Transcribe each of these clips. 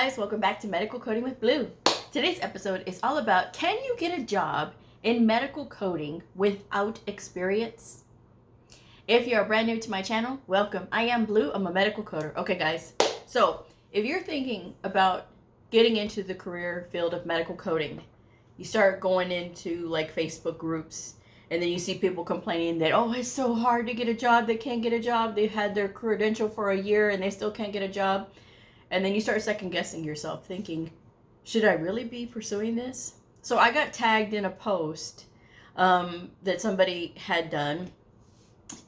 guys, welcome back to Medical Coding with Blue. Today's episode is all about, can you get a job in medical coding without experience? If you're brand new to my channel, welcome. I am Blue, I'm a medical coder. Okay guys, so if you're thinking about getting into the career field of medical coding, you start going into like Facebook groups, and then you see people complaining that, oh, it's so hard to get a job, they can't get a job, they've had their credential for a year and they still can't get a job. And then you start second guessing yourself, thinking, should I really be pursuing this? So I got tagged in a post that somebody had done,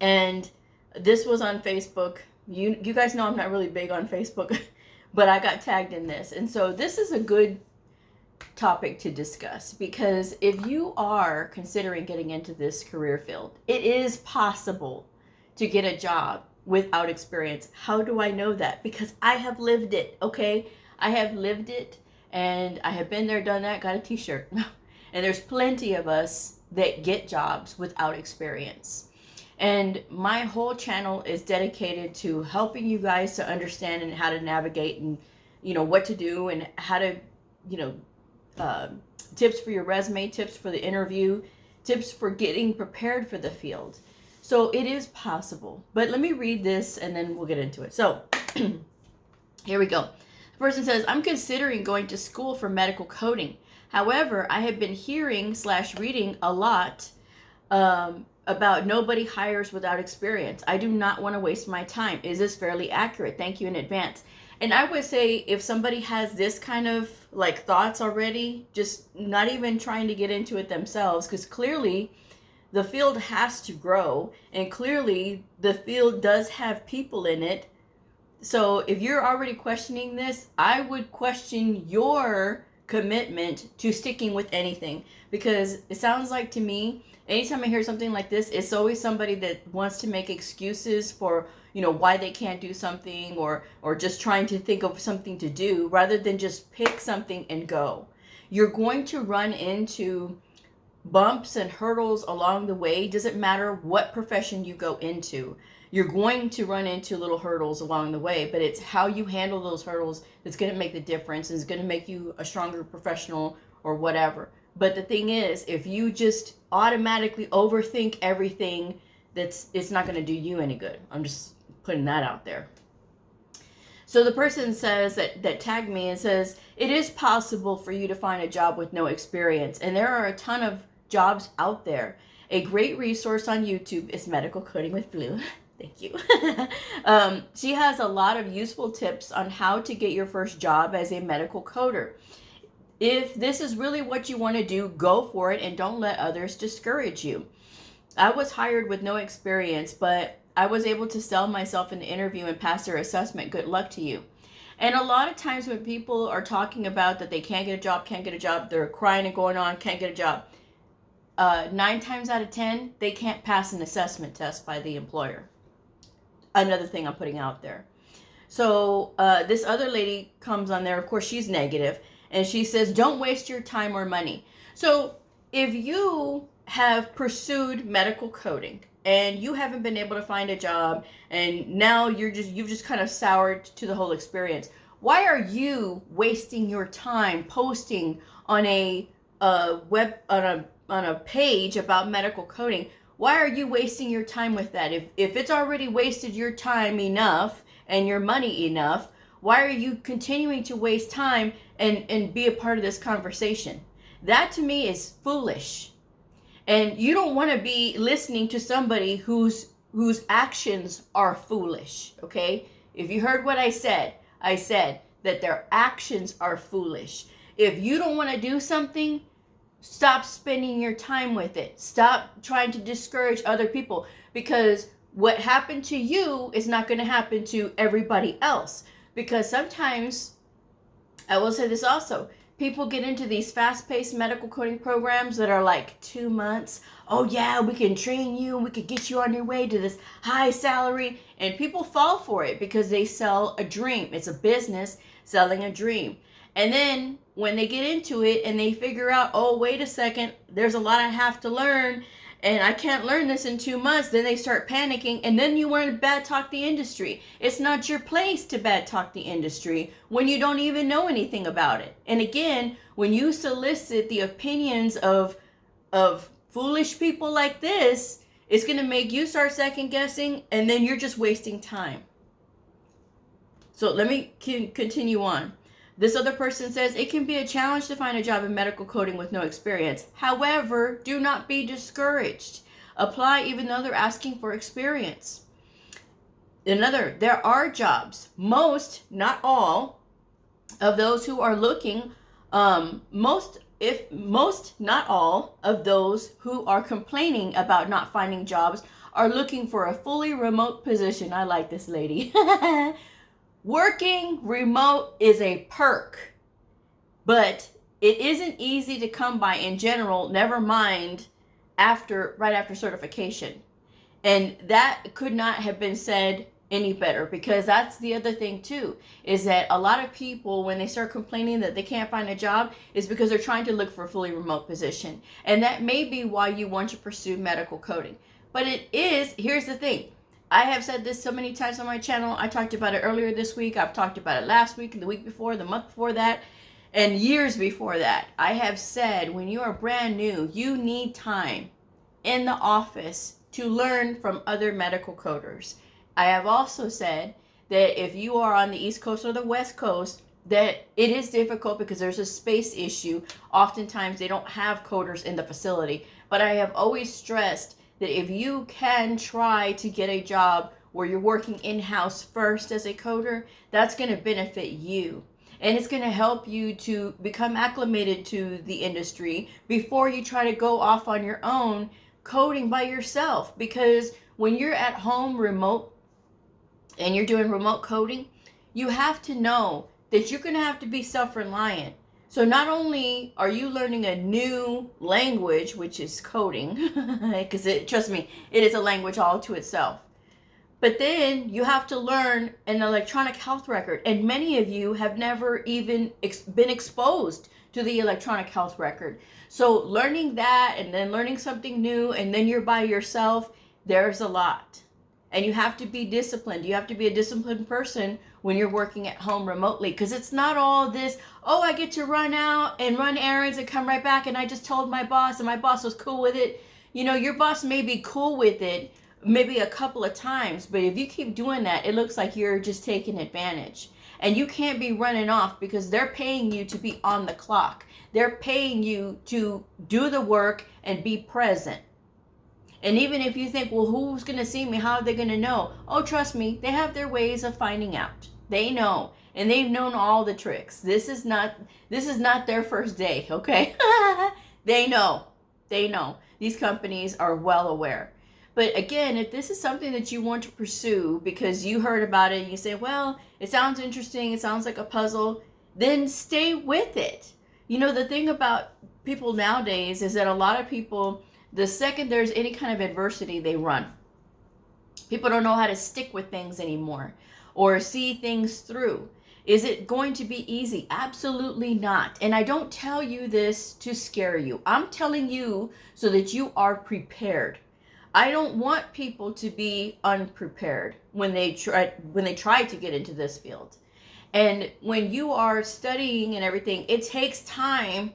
and this was on Facebook. You guys know I'm not really big on Facebook, but I got tagged in this. And so this is a good topic to discuss, because if you are considering getting into this career field, it is possible to get a job without experience. How do I know that? Because I have lived it, okay? I have lived it, and I have been there, done that, got a t-shirt. And there's plenty of us that get jobs without experience. And my whole channel is dedicated to helping you guys to understand and how to navigate, and what to do, and how to tips for your resume, tips for the interview, tips for getting prepared for the field. So it is possible, but let me read this and then we'll get into it. So here we go. The person says, I'm considering going to school for medical coding. However, I have been hearing / reading a lot about nobody hires without experience. I do not want to waste my time. Is this fairly accurate? Thank you in advance. And I would say, if somebody has this kind of like thoughts already, just not even trying to get into it themselves, because clearly the field has to grow, and clearly the field does have people in it. So if you're already questioning this, I would question your commitment to sticking with anything, because it sounds like to me, anytime I hear something like this, it's always somebody that wants to make excuses for why they can't do something, or just trying to think of something to do rather than just pick something and go. You're going to run into bumps and hurdles along the way. Doesn't matter what profession you go into, you're going to run into little hurdles along the way, but it's how you handle those hurdles that's going to make the difference, and it's going to make you a stronger professional or whatever. But the thing is, if you just automatically overthink everything, it's not going to do you any good. I'm just putting that out there. So the person says that tagged me and says, it is possible for you to find a job with no experience, and there are a ton of jobs out there. A great resource on YouTube is Medical Coding with Blue. Thank you. She has a lot of useful tips on how to get your first job as a medical coder. If this is really what you want to do, go for it, and don't let others discourage you. I was hired with no experience, but I was able to sell myself in the interview and pass their assessment. Good luck to you. And a lot of times when people are talking about that they can't get a job, they're crying and going on, can't get a job. 9 times out of 10, they can't pass an assessment test by the employer. Another thing I'm putting out there. So this other lady comes on there, of course she's negative, and she says, don't waste your time or money. So if you have pursued medical coding and you haven't been able to find a job, and now you've just kind of soured to the whole experience, why are you wasting your time posting on a page about medical coding? Why are you wasting your time with that? If it's already wasted your time enough and your money enough, why are you continuing to waste time and be a part of this conversation? That to me is foolish. And you don't want to be listening to somebody whose actions are foolish, okay? If you heard what I said that their actions are foolish. If you don't want to do something, stop spending your time with it. Stop trying to discourage other people, because what happened to you is not going to happen to everybody else. Because sometimes, I will say this also, people get into these fast-paced medical coding programs that are like 2 months. Oh yeah, we can train you and we can get you on your way to this high salary. And people fall for it because they sell a dream. It's a business selling a dream. And then when they get into it and they figure out, oh, wait a second, there's a lot I have to learn, and I can't learn this in 2 months. Then they start panicking, and then you want to bad talk the industry. It's not your place to bad talk the industry when you don't even know anything about it. And again, when you solicit the opinions of foolish people like this, it's going to make you start second guessing, and then you're just wasting time. So let me continue on. This other person says, it can be a challenge to find a job in medical coding with no experience. However, do not be discouraged. Apply even though they're asking for experience. There are jobs. Most, not all, of those who are looking, most, not all of those who are complaining about not finding jobs are looking for a fully remote position. I like this lady. Working remote is a perk, but it isn't easy to come by in general, never mind right after certification. And that could not have been said any better, because that's the other thing too, is that a lot of people, when they start complaining that they can't find a job, is because they're trying to look for a fully remote position. And that may be why you want to pursue medical coding. But here's the thing. I have said this so many times on my channel. I talked about it earlier this week. I've talked about it last week, the week before, the month before that, and years before that. I have said, when you are brand new, you need time in the office to learn from other medical coders. I have also said that if you are on the East Coast or the West Coast, that it is difficult because there's a space issue. Oftentimes they don't have coders in the facility. But I have always stressed that if you can try to get a job where you're working in-house first as a coder, that's going to benefit you. And it's going to help you to become acclimated to the industry before you try to go off on your own coding by yourself. Because when you're at home remote and you're doing remote coding, you have to know that you're going to have to be self-reliant. So not only are you learning a new language, which is coding, because trust me, it is a language all to itself. But then you have to learn an electronic health record. And many of you have never even been exposed to the electronic health record. So learning that and then learning something new, and then you're by yourself, there's a lot. And you have to be disciplined. You have to be a disciplined person when you're working at home remotely, because it's not all this, oh, I get to run out and run errands and come right back, and I just told my boss and my boss was cool with it. You know, your boss may be cool with it maybe a couple of times, but if you keep doing that, it looks like you're just taking advantage. And you can't be running off, because they're paying you to be on the clock. They're paying you to do the work and be present. And even if you think, well, who's going to see me? How are they going to know? Oh, trust me, they have their ways of finding out. They know. And they've known all the tricks. This is not their first day, okay? They know. They know. These companies are well aware. But again, if this is something that you want to pursue because you heard about it and you say, well, it sounds interesting, it sounds like a puzzle, then stay with it. You know, the thing about people nowadays is that a lot of people, the second there's any kind of adversity, they run. People don't know how to stick with things anymore or see things through. Is it going to be easy? Absolutely not. And I don't tell you this to scare you. I'm telling you so that you are prepared. I don't want people to be unprepared when they try to get into this field. And when you are studying and everything, it takes time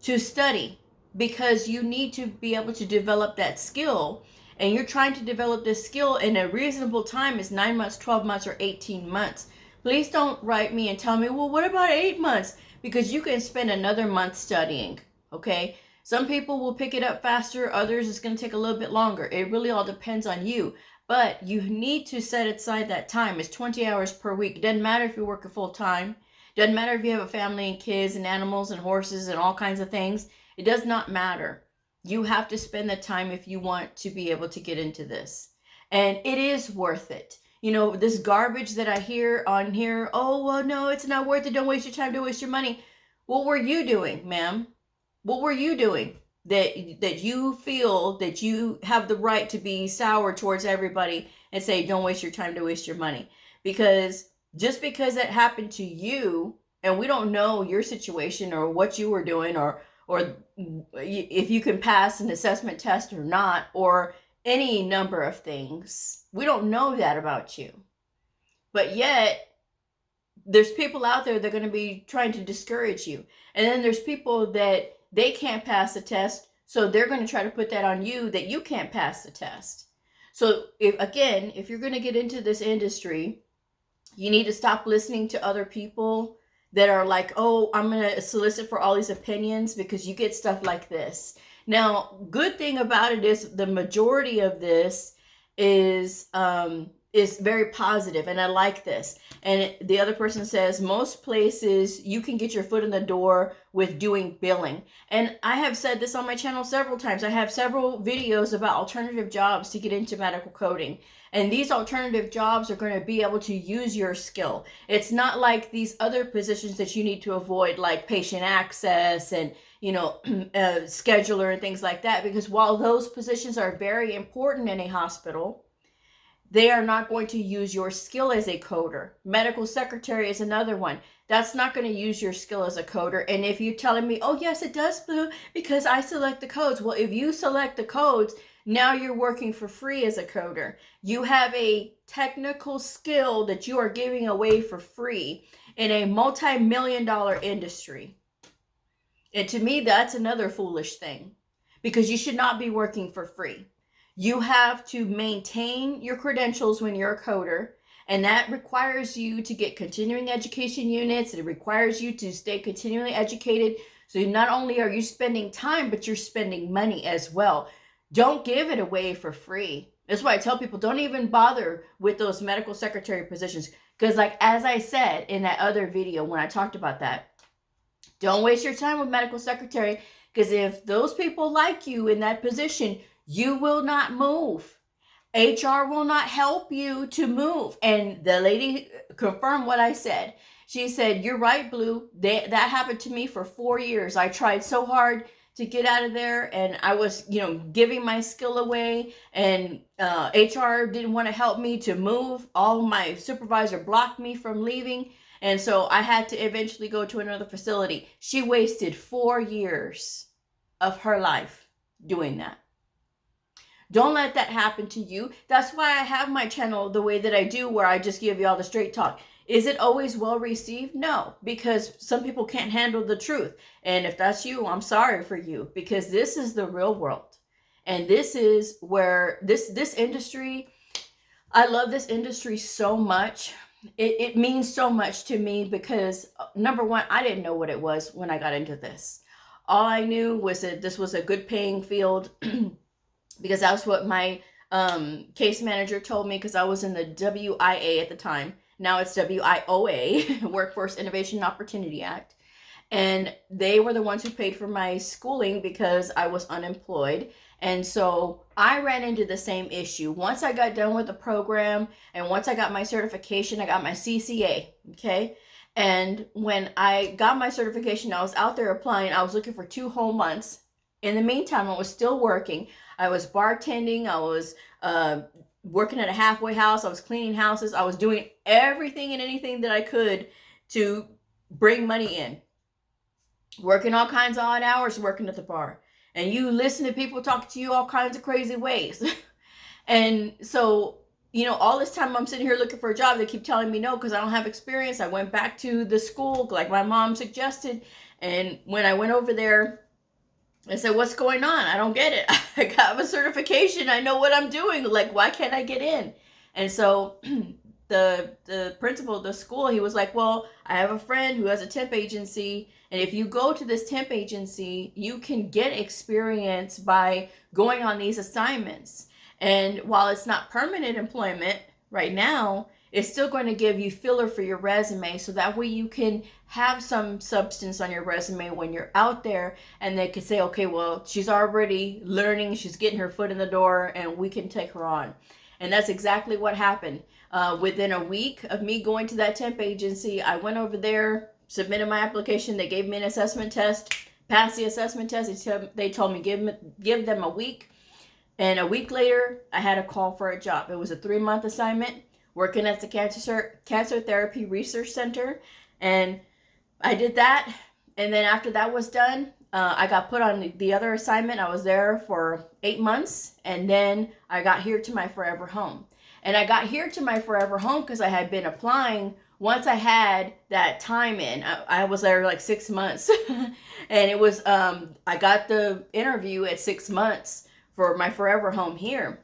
to study, because you need to be able to develop that skill, and you're trying to develop this skill in a reasonable time is 9 months, 12 months, or 18 months. Please don't write me and tell me, well, what about 8 months? Because you can spend another month studying, okay? Some people will pick it up faster, others it's going to take a little bit longer. It really all depends on you. But you need to set aside that time. It's 20 hours per week. It doesn't matter if you work a full time. Doesn't matter if you have a family and kids and animals and horses and all kinds of things. It does not matter. You have to spend the time if you want to be able to get into this. And it is worth it. You know, this garbage that I hear on here, oh, well, no, it's not worth it. Don't waste your time. Don't waste your money. What were you doing, ma'am? What were you doing that you feel that you have the right to be sour towards everybody and say, don't waste your time, don't waste your money? Because just because that happened to you, and we don't know your situation or what you were doing or or if you can pass an assessment test or not, or any number of things. We don't know that about you. But yet, there's people out there that are going to be trying to discourage you. And then there's people that they can't pass the test, so they're going to try to put that on you that you can't pass the test. So if you're going to get into this industry, you need to stop listening to other people that are like, oh, I'm going to solicit for all these opinions, because you get stuff like this. Now, good thing about it is the majority of this is very positive, and I like this. And the other person says most places you can get your foot in the door with doing billing. And I have said this on my channel several times. I have several videos about alternative jobs to get into medical coding. And these alternative jobs are going to be able to use your skill. It's not like these other positions that you need to avoid, like patient access and scheduler and things like that. Because while those positions are very important in a hospital, they are not going to use your skill as a coder. Medical secretary is another one. That's not going to use your skill as a coder. And if you're telling me, oh yes, it does, Blue, because I select the codes. Well, if you select the codes, now you're working for free as a coder. You have a technical skill that you are giving away for free in a multi-million-dollar industry. And to me, that's another foolish thing, because you should not be working for free. You have to maintain your credentials when you're a coder, and that requires you to get continuing education units. It requires you to stay continually educated. So not only are you spending time, but you're spending money as well. Don't give it away for free. That's why I tell people, don't even bother with those medical secretary positions. Because like, as I said in that other video when I talked about that, don't waste your time with medical secretary, because if those people like you in that position, you will not move. HR will not help you to move. And the lady confirmed what I said. She said, you're right, Blue. That happened to me for 4 years. I tried so hard to get out of there, and I was, giving my skill away, and HR didn't want to help me to move. All my supervisor blocked me from leaving. And so I had to eventually go to another facility. She wasted 4 years of her life doing that. Don't let that happen to you. That's why I have my channel the way that I do, where I just give you all the straight talk. Is it always well received? No, because some people can't handle the truth. And if that's you, I'm sorry for you, because this is the real world. And this is where this industry, I love this industry so much. It means so much to me because, number one, I didn't know what it was when I got into this. All I knew was that this was a good paying field because that's what my case manager told me, because I was in the WIA at the time. Now it's WIOA, Workforce Innovation and Opportunity Act. And they were the ones who paid for my schooling because I was unemployed. And so I ran into the same issue. Once I got done with the program and once I got my certification, I got my CCA, okay? And when I got my certification, I was out there applying. I was looking for 2 whole months. In the meantime, I was still working. I was bartending. I was working at a halfway house. I was cleaning houses. I was doing everything and anything that I could to bring money in. Working all kinds of odd hours, working at the bar. And you listen to people talk to you all kinds of crazy ways. And so, all this time I'm sitting here looking for a job. They keep telling me no because I don't have experience. I went back to the school like my mom suggested. And when I went over there, I said, what's going on? I don't get it. I got a certification. I know what I'm doing. Like, why can't I get in? And so the principal of the school, he was like, well, I have a friend who has a temp agency. And if you go to this temp agency, you can get experience by going on these assignments. And while it's not permanent employment right now, it's still going to give you filler for your resume. So that way you can have some substance on your resume when you're out there. And they could say, okay, well, she's already learning. She's getting her foot in the door and we can take her on. And that's exactly what happened. Within a week of me going to that temp agency, I went over there, submitted my application. They gave me an assessment test, passed the assessment test. They told me give them a week. And a week later, I had a call for a job. It was a 3-month assignment working at the Cancer Therapy Research Center. And I did that. And then after that was done, I got put on the other assignment. I was there for 8 months, and then I got here to my forever home. And I got here to my forever home because I had been applying. Once I had that time in, I was there like 6 months. And it was, I got the interview at 6 months for my forever home here.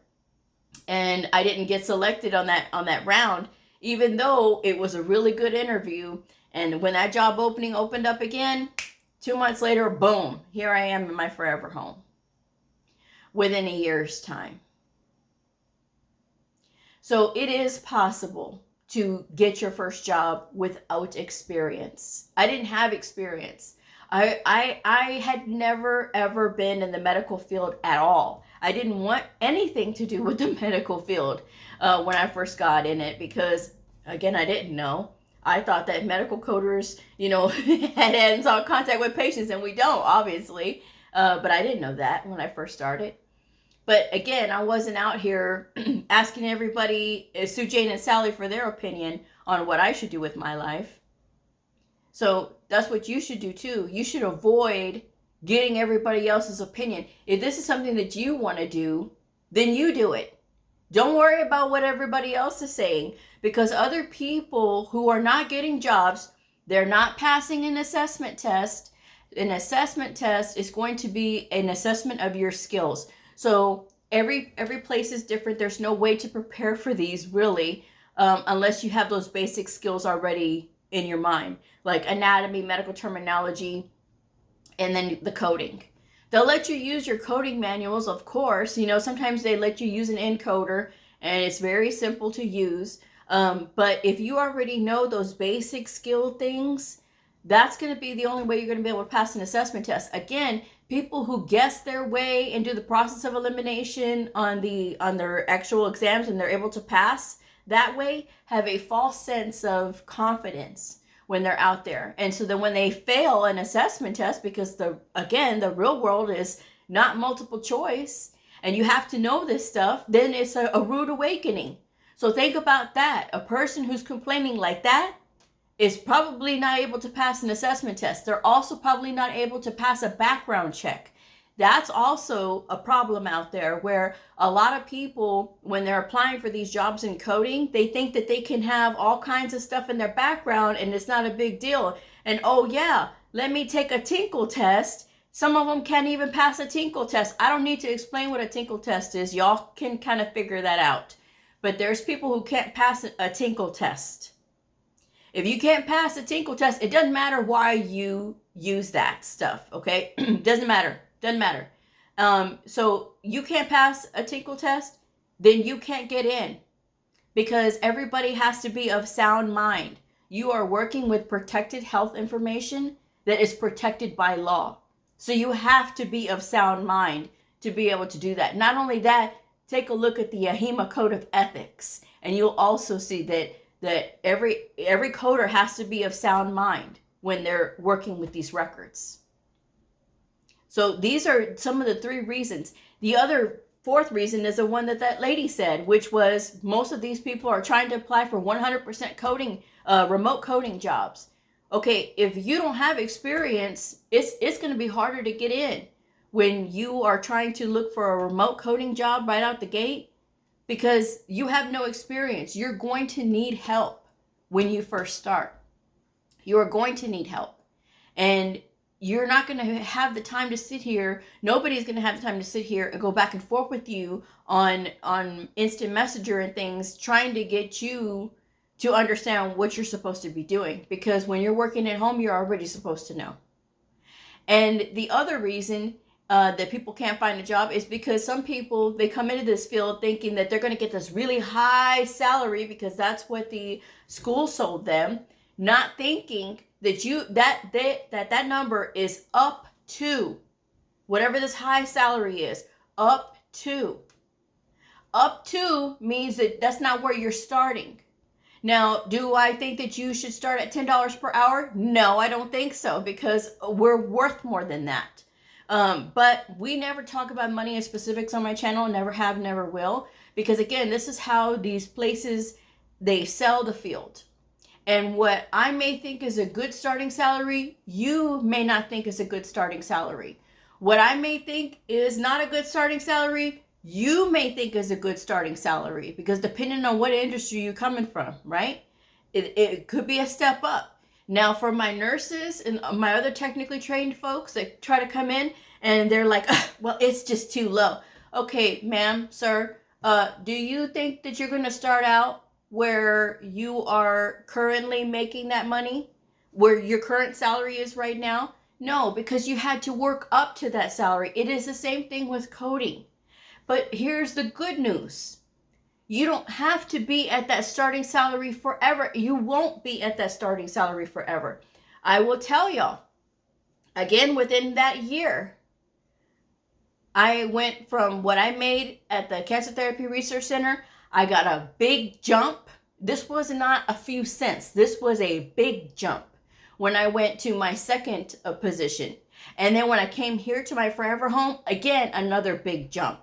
And I didn't get selected on that round, even though it was a really good interview. And when that job opening opened up again, 2 months later, boom, here I am in my forever home within a year's time. So it is possible to get your first job without experience. I didn't have experience. I had never, ever been in the medical field at all. I didn't want anything to do with the medical field when I first got in it because, again, I didn't know. I thought that medical coders, had hands-on contact with patients, and we don't, obviously. But I didn't know that when I first started. But again, I wasn't out here asking everybody, Sue Jane and Sally, for their opinion on what I should do with my life. So that's what you should do too. You should avoid getting everybody else's opinion. If this is something that you want to do, then you do it. Don't worry about what everybody else is saying, because other people who are not getting jobs, they're not passing an assessment test. An assessment test is going to be an assessment of your skills. So every place is different. There's no way to prepare for these really, unless you have those basic skills already in your mind, like anatomy, medical terminology, and then the coding. They'll let you use your coding manuals, of course. Sometimes they let you use an encoder, and it's very simple to use. But if you already know those basic skill things, that's going to be the only way you're going to be able to pass an assessment test. Again, people who guess their way and do the process of elimination on their actual exams and they're able to pass that way have a false sense of confidence when they're out there. And so then when they fail an assessment test, because the real world is not multiple choice and you have to know this stuff, then it's a rude awakening. So think about that. A person who's complaining like that is probably not able to pass an assessment test. They're also probably not able to pass a background check. That's also a problem out there where a lot of people, when they're applying for these jobs in coding, they think that they can have all kinds of stuff in their background and it's not a big deal. And oh yeah, let me take a tinkle test. Some of them can't even pass a tinkle test. I don't need to explain what a tinkle test is. Y'all can kind of figure that out. But there's people who can't pass a tinkle test. If you can't pass a tinkle test, it doesn't matter why you use that stuff, okay? Doesn't matter. So you can't pass a tinkle test, then you can't get in, because everybody has to be of sound mind. You are working with protected health information that is protected by law. So you have to be of sound mind to be able to do that. Not only that, take a look at the AHIMA Code of Ethics, and you'll also see that every coder has to be of sound mind when they're working with these records. So these are some of the 3 reasons. The other 4th reason is the one that lady said, which was most of these people are trying to apply for 100% coding, remote coding jobs. Okay, if you don't have experience, it's going to be harder to get in when you are trying to look for a remote coding job right out the gate, because you have no experience. You're going to need help when you first start. You are going to need help. And you're not going to have the time to sit here. Nobody's going to have the time to sit here and go back and forth with you on instant messenger and things, trying to get you to understand what you're supposed to be doing. Because when you're working at home, you're already supposed to know. And the other reason that people can't find a job is because some people, they come into this field thinking that they're going to get this really high salary because that's what the school sold them, not thinking that that number is up to whatever this high salary is. Up to means that that's not where you're starting. Now, do I think that you should start at $10 per hour? No, I don't think so, because we're worth more than that. But we never talk about money and specifics on my channel. Never have, never will. Because again, this is how these places, they sell the field. And what I may think is a good starting salary, you may not think is a good starting salary. What I may think is not a good starting salary, you may think is a good starting salary, because depending on what industry you're coming from, right? It could be a step up. Now, for my nurses and my other technically trained folks that try to come in and they're like, well, it's just too low. Okay, ma'am, sir, do you think that you're going to start out where you are currently making that money, where your current salary is right now? No, because you had to work up to that salary. It is the same thing with coding. But here's the good news. You don't have to be at that starting salary forever. You won't be at that starting salary forever. I will tell y'all, again, within that year, I went from what I made at the Cancer Therapy Research Center. I got a big jump. This was not a few cents. This was a big jump when I went to my second position. And then when I came here to my forever home, again, another big jump.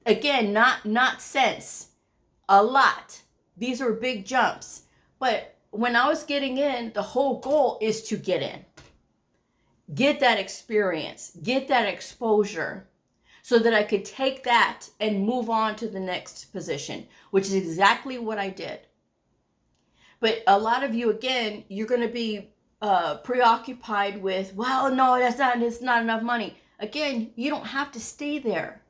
Again, not cents, a lot. These were big jumps. But when I was getting in, the whole goal is to get in. Get that experience, get that exposure, so that I could take that and move on to the next position, which is exactly what I did. But a lot of you, again, you're going to be preoccupied with, well, no, it's not enough money. Again, you don't have to stay there.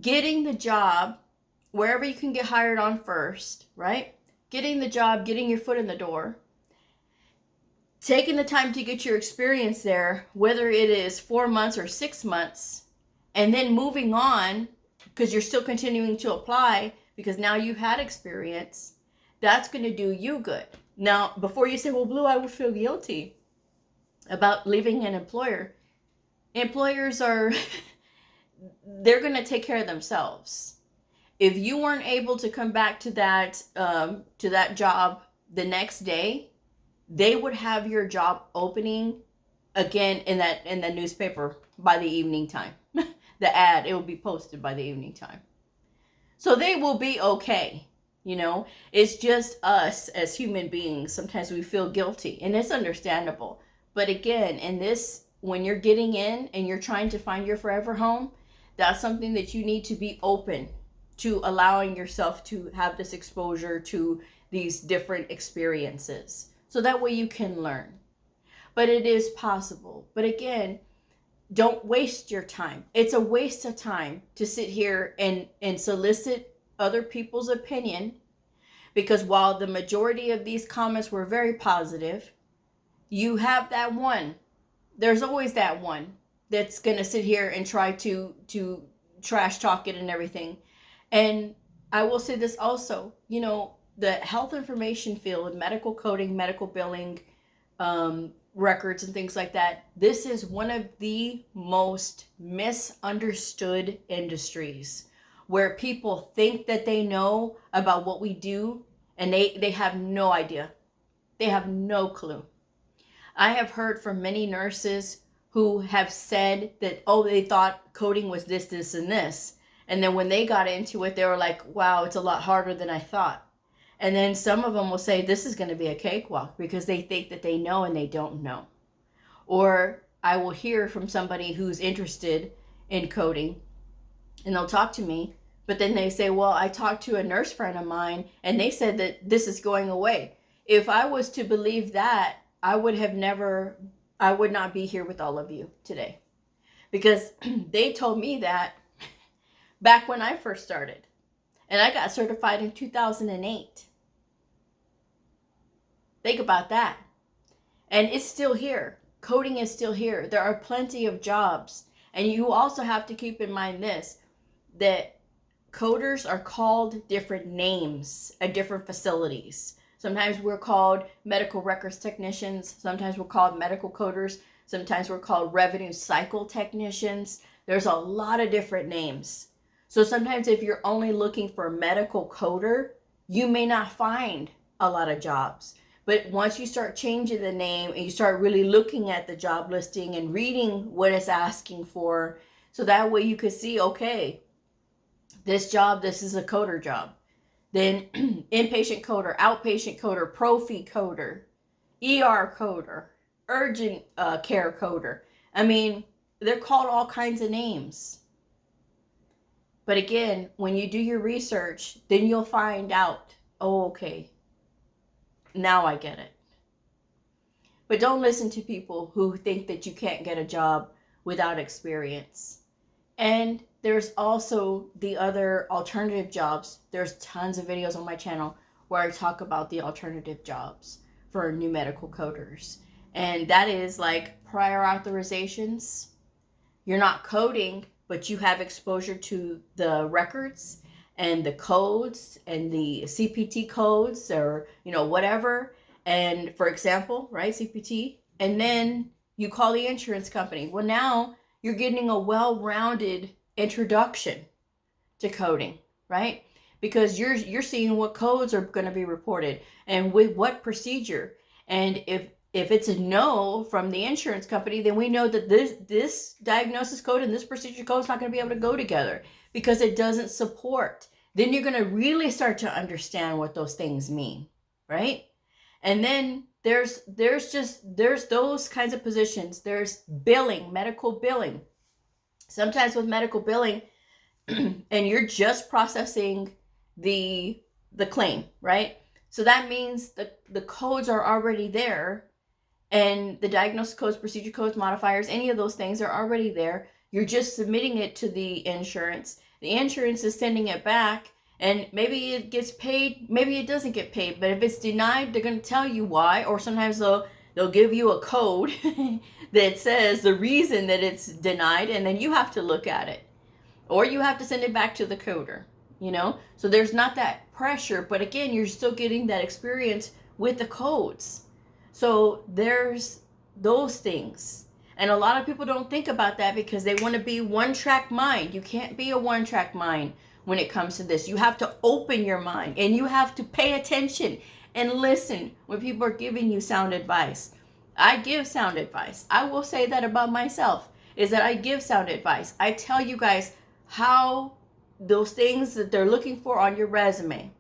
Getting the job wherever you can get hired on first, right? Getting the job, getting your foot in the door, taking the time to get your experience there, whether it is 4 months or 6 months, and then moving on because you're still continuing to apply because now you've had experience. That's going to do you good. Now, before you say, well, Blue, I would feel guilty about leaving an employer. Employers are, they're going to take care of themselves. If you weren't able to come back to that job the next day, they would have your job opening again in the newspaper by the evening time. The ad, it will be posted by the evening time. So they will be okay. You know, it's just us as human beings. Sometimes we feel guilty, and it's understandable. But again, in this, when you're getting in and you're trying to find your forever home, that's something that you need to be open to, allowing yourself to have this exposure to these different experiences. So that way you can learn. But it is possible. But again, don't waste your time. It's a waste of time to sit here and solicit other people's opinion, because while the majority of these comments were very positive, you have that one. There's always that one that's going to sit here and try to trash talk it and everything. And I will say this also, you know, the health information field, medical coding, medical billing, records and things like that, this is one of the most misunderstood industries, where people think that they know about what we do, and they have no idea. They have no clue. I have heard from many nurses who have said that, oh, they thought coding was this, this, and this. And then when they got into it, they were like, wow, it's a lot harder than I thought. And then some of them will say this is going to be a cakewalk, because they think that they know and they don't know. Or I will hear from somebody who's interested in coding, and they'll talk to me, but then they say, well, I talked to a nurse friend of mine and they said that this is going away. If I was to believe that, I would not be here with all of you today, because they told me that back when I first started, and I got certified in 2008. Think about that. And it's still here. Coding is still here. There are plenty of jobs. And you also have to keep in mind this, that coders are called different names at different facilities. Sometimes we're called medical records technicians. Sometimes we're called medical coders. Sometimes we're called revenue cycle technicians. There's a lot of different names. So sometimes if you're only looking for a medical coder, you may not find a lot of jobs. But once you start changing the name and you start really looking at the job listing and reading what it's asking for, so that way you could see, okay, this job, this is a coder job. then inpatient coder, outpatient coder, profi coder, ER coder, urgent care coder. I mean, they're called all kinds of names. But again, when you do your research, then you'll find out, oh, okay, now I get it. But don't listen to people who think that you can't get a job without experience. And there's also the other alternative jobs. There's tons of videos on my channel where I talk about the alternative jobs for new medical coders. And that is like prior authorizations. You're not coding, but you have exposure to the records and the codes and the CPT codes, or, you know, whatever. And for example, right, CPT, and then you call the insurance company. Well, now you're getting a well-rounded introduction to coding, right? Because you're seeing what codes are going to be reported and with what procedure. And if it's a no from the insurance company, then we know that this diagnosis code and this procedure code is not going to be able to go together because it doesn't support. Then you're going to really start to understand what those things mean, right? And then there's those kinds of positions. There's billing, medical billing. Sometimes with medical billing, and you're just processing the claim, right? So that means the codes are already there, and the diagnosis codes, procedure codes, modifiers, any of those things are already there. You're just submitting it to the insurance. The insurance is sending it back, and maybe it gets paid, maybe it doesn't get paid. But if it's denied, they're going to tell you why, or sometimes they'll give you a code that says the reason that it's denied, and then you have to look at it, or you have to send it back to the coder, you know? So there's not that pressure, but again, you're still getting that experience with the codes. So there's those things. And a lot of people don't think about that because they want to be one-track mind. You can't be a one-track mind when it comes to this. You have to open your mind, and you have to pay attention and listen when people are giving you sound advice. I give sound advice. I will say that about myself, is that I give sound advice. I tell you guys how those things that they're looking for on your resume,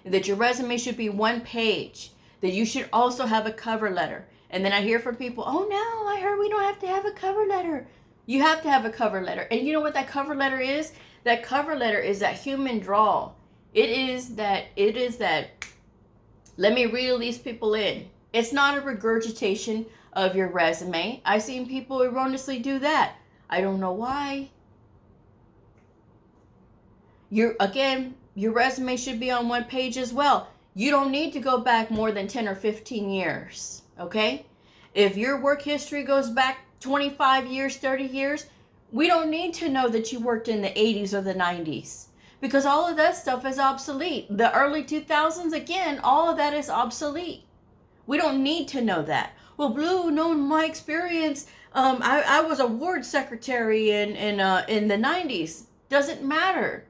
that your resume should be one page, that you should also have a cover letter. And then I hear from people, oh no, I heard we don't have to have a cover letter. You have to have a cover letter. And you know what that cover letter is? That cover letter is that human drawl. It is that, let me reel these people in. It's not a regurgitation of your resume. I've seen people erroneously do that. I don't know why. Your resume should be on one page as well. You don't need to go back more than 10 or 15 years, okay? If your work history goes back 25 years, 30 years, we don't need to know that you worked in the 80s or the 90s, because all of that stuff is obsolete. The early 2000s, again, all of that is obsolete. We don't need to know that. Well, Blue, knowing my experience, I was a ward secretary in the 90s. Doesn't matter.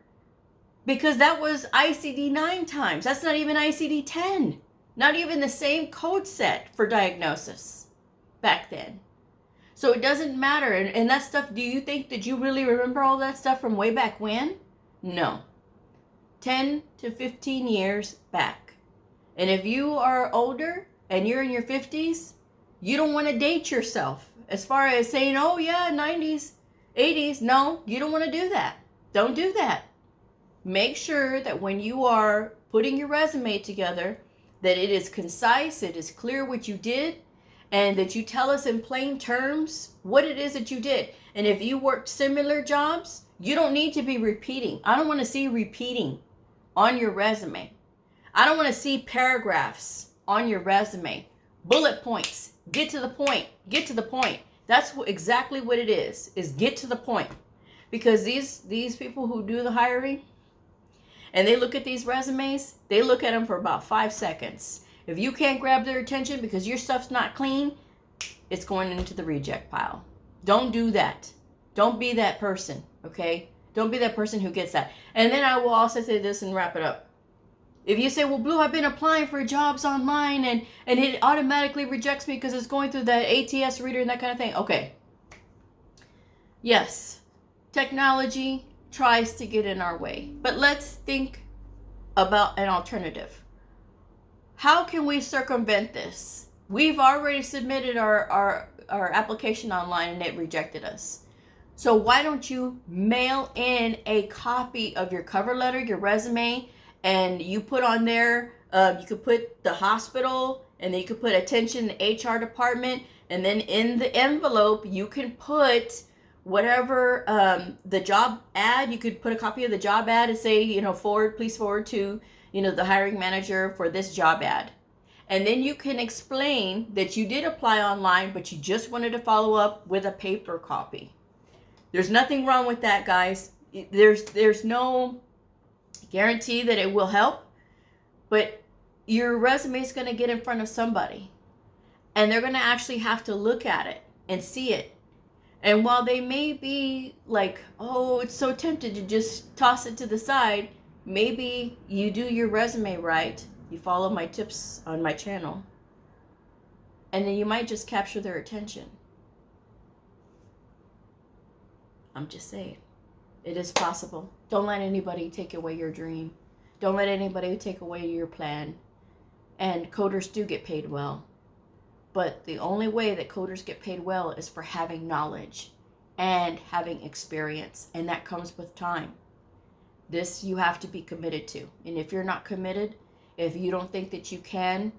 Because that was ICD 9 times. That's not even ICD 10. Not even the same code set for diagnosis back then. So it doesn't matter. And that stuff, do you think that you really remember all that stuff from way back when? No. 10 to 15 years back. And if you are older and you're in your 50s, you don't want to date yourself as far as saying, oh yeah, 90s, 80s. No, you don't want to do that. Don't do that. Make sure that when you are putting your resume together, that it is concise, it is clear what you did, and that you tell us in plain terms what it is that you did. And if you worked similar jobs, you don't need to be repeating. I don't want to see repeating on your resume. I don't want to see paragraphs on your resume. Bullet points. Get to the point. Get to the point. That's exactly what it is get to the point. Because these people who do the hiring, and they look at these resumes, they look at them for about 5 seconds. If you can't grab their attention because your stuff's not clean, it's going into the reject pile. Don't do that. Don't be that person, okay? Don't be that person who gets that. And then I will also say this and wrap it up. If you say, well, Blue, I've been applying for jobs online and it automatically rejects me because it's going through that ATS reader and that kind of thing. Okay. Yes, technology tries to get in our way. But let's think about an alternative. How can we circumvent this? We've already submitted our application online and it rejected us. So why don't you mail in a copy of your cover letter, your resume, and you put on there, you could put the hospital, and then you could put attention the HR department, and then in the envelope you can put whatever the job ad. You could put a copy of the job ad and say, please forward to the hiring manager for this job ad. And then you can explain that you did apply online, but you just wanted to follow up with a paper copy. There's nothing wrong with that, guys. There's no guarantee that it will help, but your resume is going to get in front of somebody, and they're going to actually have to look at it and see it. And while they may be like, oh, it's so tempted to just toss it to the side, maybe you do your resume right, you follow my tips on my channel, and then you might just capture their attention. I'm just saying, it is possible. Don't let anybody take away your dream. Don't let anybody take away your plan. And coders do get paid well. But the only way that coders get paid well is for having knowledge and having experience. And that comes with time. This you have to be committed to. And if you're not committed, if you don't think that you can,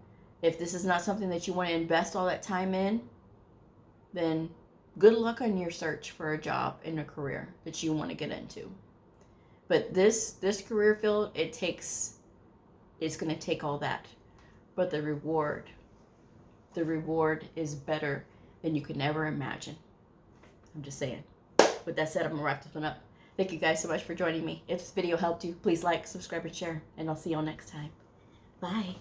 if this is not something that you want to invest all that time in, then good luck on your search for a job and a career that you want to get into. But this career field, it's going to take all that. But the reward is better than you could ever imagine. I'm just saying. With that said, I'm going to wrap this one up. Thank you guys so much for joining me. If this video helped you, please like, subscribe, and share. And I'll see y'all next time. Bye.